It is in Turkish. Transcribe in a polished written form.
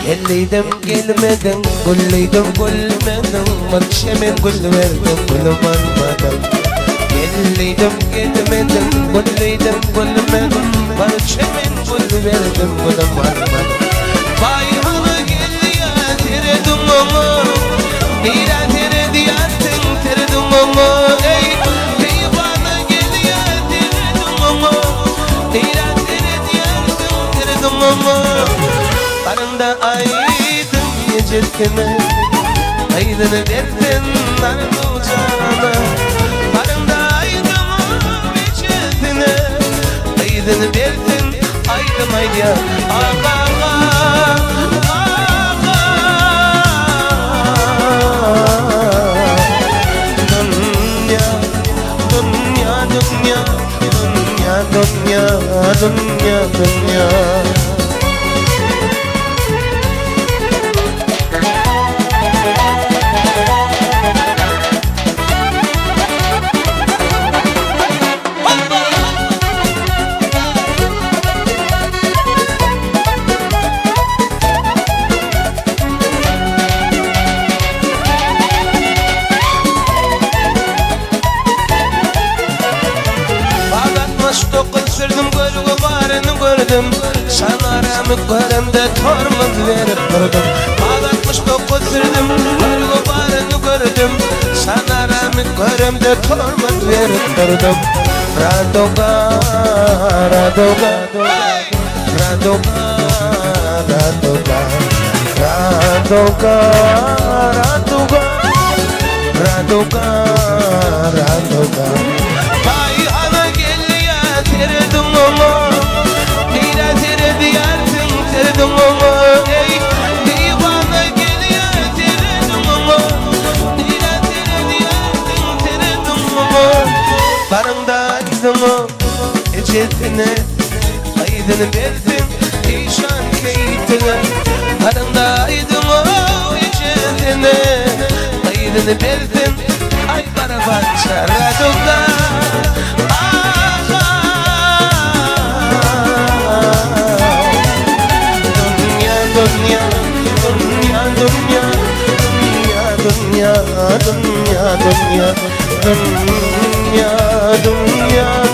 Elliydim gelmedin, gulliydim gülmedin, Makşemin gül verdim, gülüm almadım. Elliydim gelmedin, gulliydim gülmedin, Makşemin gül verdim, gülüm almadım. Vay hala geldi ya, teredim onu, Nira tere diyartın, teredim onu, ey. Ey bana geldi ya, teredim onu, Nira tere diyartın, teredim onu. Barında aydın gecetine, aydını verdin narın ucağına. Barında aydın gecetine, aydını verdin aydım aydıya. Ağa Dünya, dünya, dünya, dünya, dünya, dünya, dünya. Sürdüm gölü barını gördüm, Şanaramı görümde tormuz verip durdum. 69 sürdüm gölü barını gördüm, Şanaramı görümde tormuz verip durdum. Radoga, radoga, radoga, radoga, radoga, radoga, radoga, radoga. Vay ana geldi ya, teredim onu, Nira tere diyartın, teredim onu, ey. Divana geldi ya, teredim onu, Nira tere diyartın, teredim onu. Barımda aydın o, ecetine, aydını verdin, işan keytine. Barımda aydın o, ecetine, aydını verdin, ay barabança, radoga. Dünya, dünya, dünya, dünya, dünya, dünya, dünya, dünya, dünya, dünya.